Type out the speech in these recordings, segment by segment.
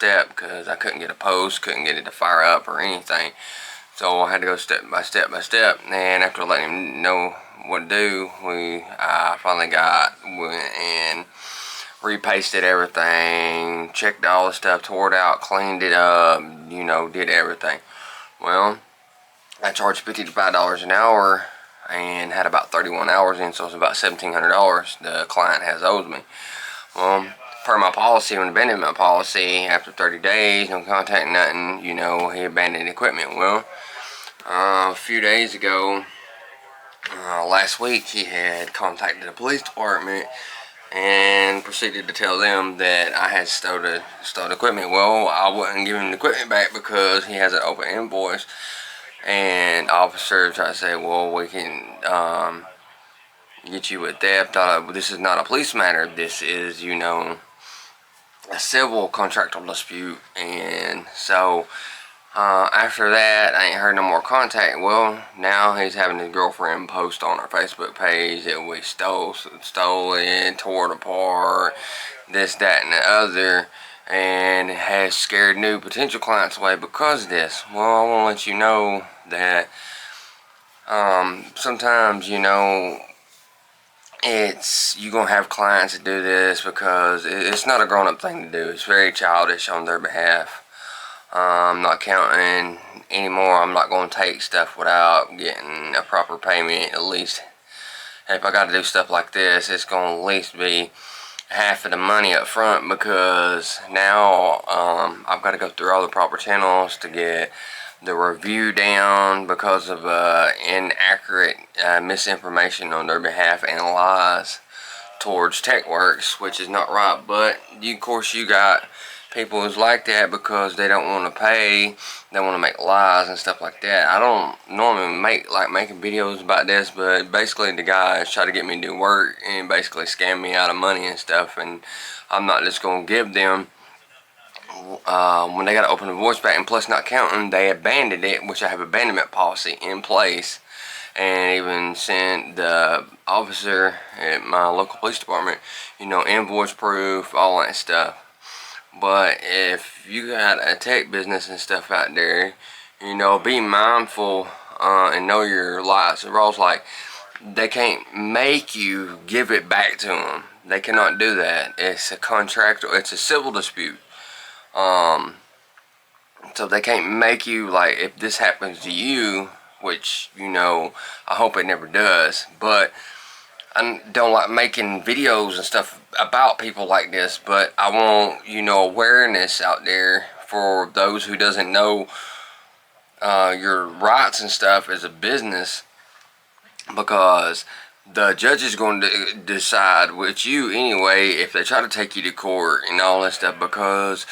step because I couldn't get a post, couldn't get it to fire up or anything. So I had to go step by step by step, and after letting him know what to do, I finally went and repasted everything, checked all the stuff, tore it out, cleaned it up, you know, did everything. Well, I charged $55 an hour and had about 31 hours in, so it's about $1,700 the client has owed me. Well, per my policy, when abandoned my policy, after 30 days, no contact, nothing, you know, he abandoned equipment. Well, a few days ago, last week, he had contacted the police department and proceeded to tell them that I had stolen equipment. Well, I wouldn't give him the equipment back because he has an open invoice. And officer tried to say, well, we can get you with theft. This is not a police matter. This is, you know, a civil contractual dispute. And so after that, I ain't heard no more contact. Well, now he's having his girlfriend post on our Facebook page that we stole it, tore it apart, this, that, and the other, and has scared new potential clients away because of this. Well, I want to let you know that sometimes, you know, you're going to have clients that do this because it's not a grown-up thing to do. It's very childish on their behalf. I'm not counting anymore. I'm not going to take stuff without getting a proper payment. At least if I got to do stuff like this, it's going to at least be half of the money up front, because now I've got to go through all the proper channels to get the review down because of inaccurate misinformation on their behalf and lies towards TechWorks, which is not right. But of course you got people who's like that because they don't want to pay, they want to make lies and stuff like that. I don't normally like making videos about this, but basically the guys try to get me to do work and basically scam me out of money and stuff, and I'm not just going to give them when they got to open the voice back. And plus, not counting, they abandoned it, which I have abandonment policy in place, and even sent the officer at my local police department, you know, invoice proof, all that stuff. But if you got a tech business and stuff out there, you know, be mindful and know your rights and rules. Like, they can't make you give it back to them. They cannot do that. It's a contractual, it's a civil dispute. So they can't make you, like, if this happens to you, which, you know, I hope it never does, but I don't like making videos and stuff about people like this, but I want, you know, awareness out there for those who doesn't know your rights and stuff as a business, because the judge is going to decide with you anyway if they try to take you to court and all that stuff, because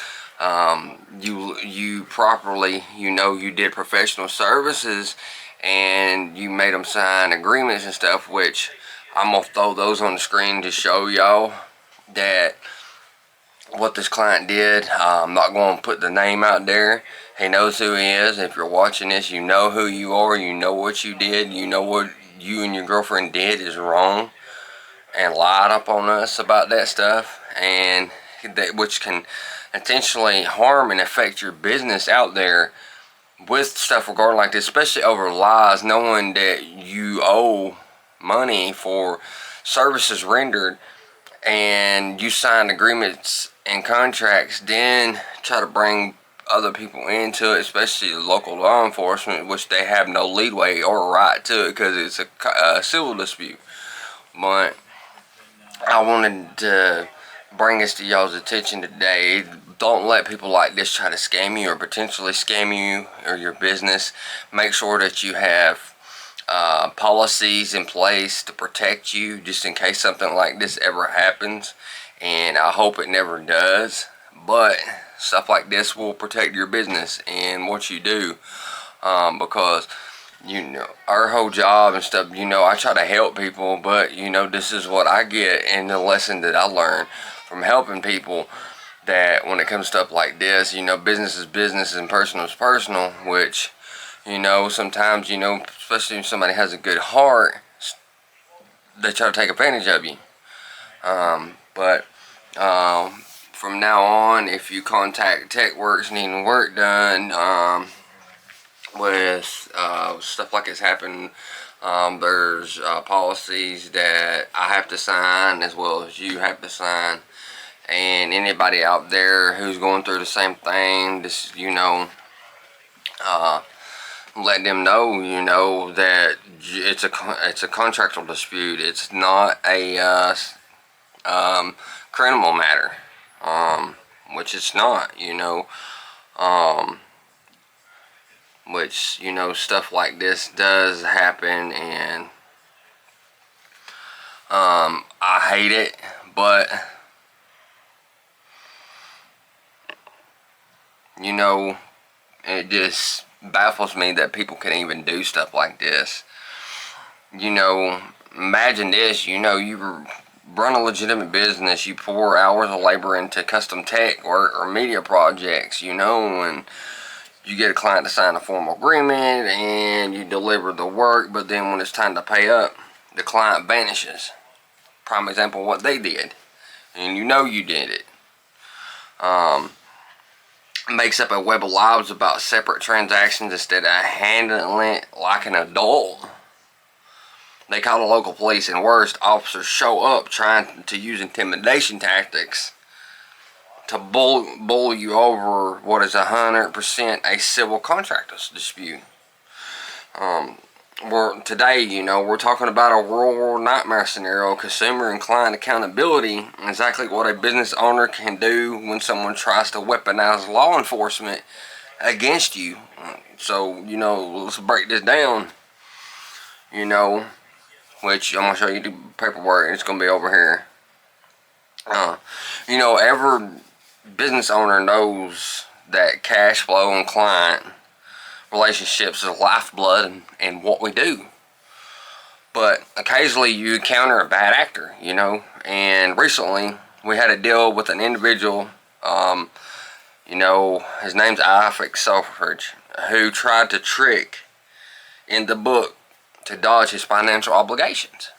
you properly, you know, you did professional services and you made them sign agreements and stuff, which I'm going to throw those on the screen to show y'all that what this client did. I'm not going to put the name out there. He knows who he is. If you're watching this, you know who you are. You know what you did. You know what you and your girlfriend did is wrong, and lied up on us about that stuff, and which can intentionally harm and affect your business out there with stuff regarding like this, especially over lies, knowing that you owe money for services rendered, and you signed agreements and contracts, then try to bring other people into it, especially local law enforcement, which they have no leeway or right to it because it's a civil dispute. But I wanted to bring this to y'all's attention today. Don't let people like this try to scam you or potentially scam you or your business. Make sure that you have policies in place to protect you just in case something like this ever happens, and I hope it never does. But stuff like this will protect your business and what you do, because, you know, our whole job and stuff, you know, I try to help people, but, you know, this is what I get, and the lesson that I learned from helping people, that when it comes to stuff like this, you know, business is business and personal is personal, which, you know, sometimes, you know, especially if somebody has a good heart, they try to take advantage of you. But from now on, if you contact TechWorks needing work done, with stuff like this happen, there's policies that I have to sign as well as you have to sign. And anybody out there who's going through the same thing, just, let them know, that it's a contractual dispute. It's not a criminal matter, which it's not, which, stuff like this does happen, and I hate it, but it just baffles me that people can even do stuff like this. Imagine this, you run a legitimate business, you pour hours of labor into custom tech or media projects, and you get a client to sign a formal agreement and you deliver the work, but then when it's time to pay up, the client vanishes. Prime example of what they did, and you did it. Makes up a web of lies about separate transactions instead of handling it like an adult. They call the local police, and worst, officers show up trying to use intimidation tactics to bully you over what is 100% a civil contract dispute. Today, we're talking about a World War nightmare scenario, consumer and client accountability, exactly what a business owner can do when someone tries to weaponize law enforcement against you. So, let's break this down, which I'm going to show you the paperwork, and it's going to be over here. Every business owner knows that cash flow and client relationships is lifeblood and what we do. But occasionally you encounter a bad actor, and recently we had a deal with an individual, his name's Ifric Selfridge, who tried to trick in the book to dodge his financial obligations.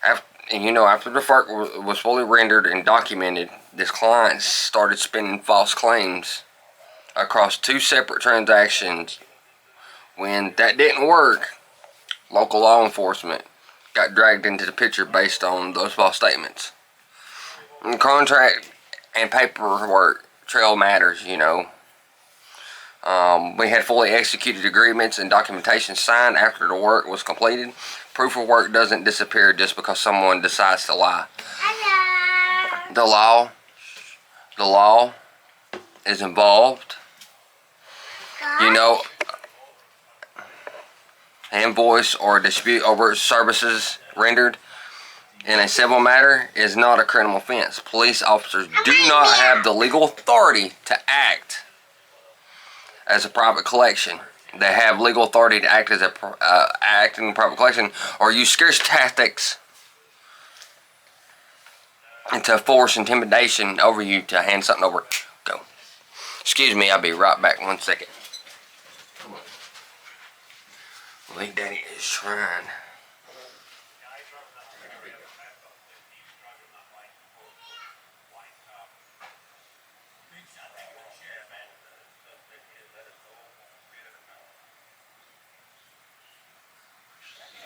After the work was fully rendered and documented, this client started spinning false claims across 2 separate transactions. When that didn't work, local law enforcement got dragged into the picture based on those false statements. And contract and paperwork trail matters, We had fully executed agreements and documentation signed after the work was completed. Proof of work doesn't disappear just because someone decides to lie. Hello. The law is involved. Invoice or dispute over services rendered in a civil matter is not a criminal offense. Police officers do not have the legal authority to act as a private collection. They have legal authority to act as act in a private collection or use scarce tactics and to force intimidation over you to hand something over. Go. Excuse me, I'll be right back 1 second. Come on. Big Daddy is trying.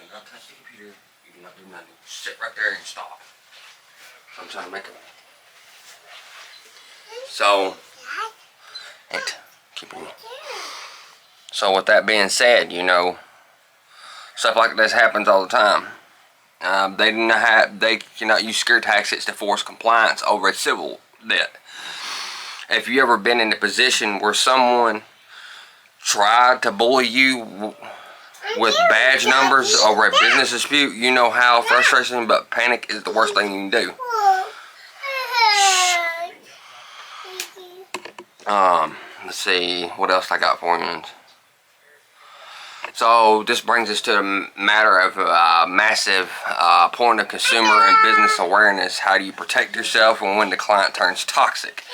You cannot touch the computer. You cannot do nothing. Sit right there and stop. So I'm trying to make it. So, so with that being said, stuff like this happens all the time. They cannot use scare tactics to force compliance over a civil debt. If you ever been in a position where someone tried to bully you with badge numbers over a business dispute, you know how frustration but panic is the worst thing you can do. Let's see what else I got for you. So this brings us to the matter of massive point of consumer and business awareness. How do you protect yourself and when the client turns toxic?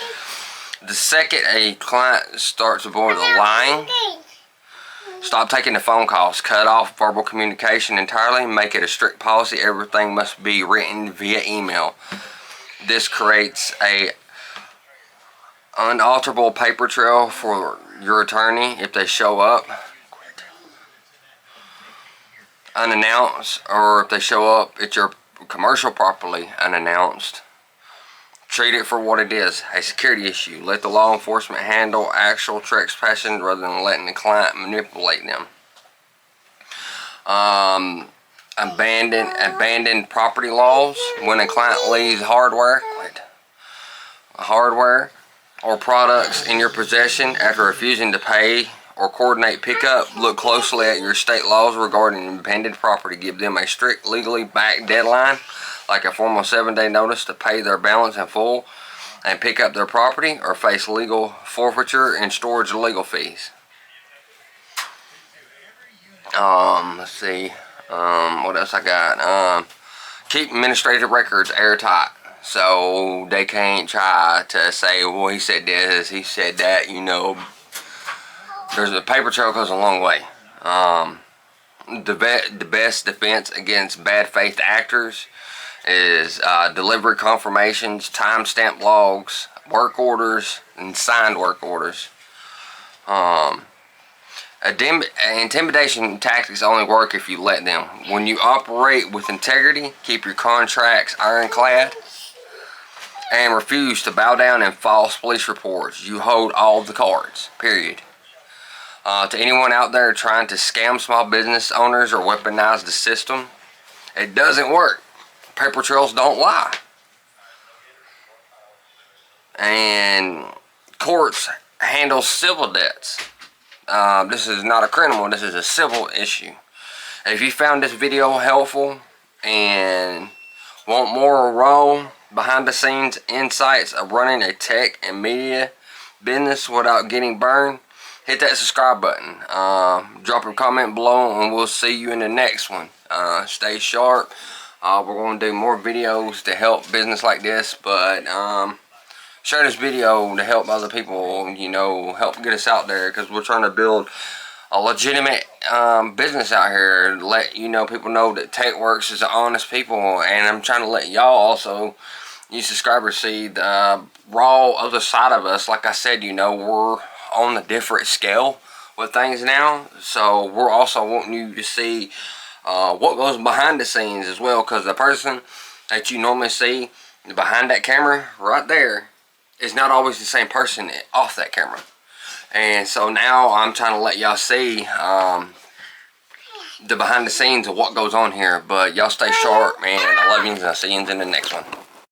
The second a client starts avoiding lying, stop taking the phone calls, cut off verbal communication entirely, make it a strict policy. Everything must be written via email. This creates a unalterable paper trail for your attorney if they show up unannounced, or if they show up at your commercial property unannounced. Treat it for what it is, a security issue. Let the law enforcement handle actual trespassing rather than letting the client manipulate them. Abandoned property laws. When a client leaves hardware or products in your possession after refusing to pay or coordinate pickup, look closely at your state laws regarding abandoned property. Give them a strict legally backed deadline, like a formal 7-day notice to pay their balance in full and pick up their property, or face legal forfeiture and storage legal fees. Let's see. What else I got? Keep administrative records airtight, so they can't try to say, well, he said this, he said that. You know, there's a paper trail goes a long way. The best defense against bad faith actors is delivery confirmations, timestamp logs, work orders, and signed work orders. Intimidation tactics only work if you let them. When you operate with integrity, keep your contracts ironclad, and refuse to bow down in false police reports, you hold all the cards, period. To anyone out there trying to scam small business owners or weaponize the system, it doesn't work. Paper trails don't lie. And courts handle civil debts. This is not a criminal, this is a civil issue. If you found this video helpful and want more raw behind the scenes insights of running a tech and media business without getting burned, hit that subscribe button. Drop a comment below and we'll see you in the next one. Stay sharp. We're going to do more videos to help business like this, but share this video to help other people, you know, help get us out there, because we're trying to build a legitimate business out here. Let you know, people know that TechWorks is honest people, and I'm trying to let y'all also, you subscribers, see the raw other side of us. Like I said, you know, we're on a different scale with things now, so we're also wanting you to see what goes behind the scenes as well, because the person that you normally see behind that camera right there is not always the same person off that camera. And so now I'm trying to let y'all see the behind the scenes of what goes on here. But y'all stay sharp, man. I love you, and I'll see you in the next one.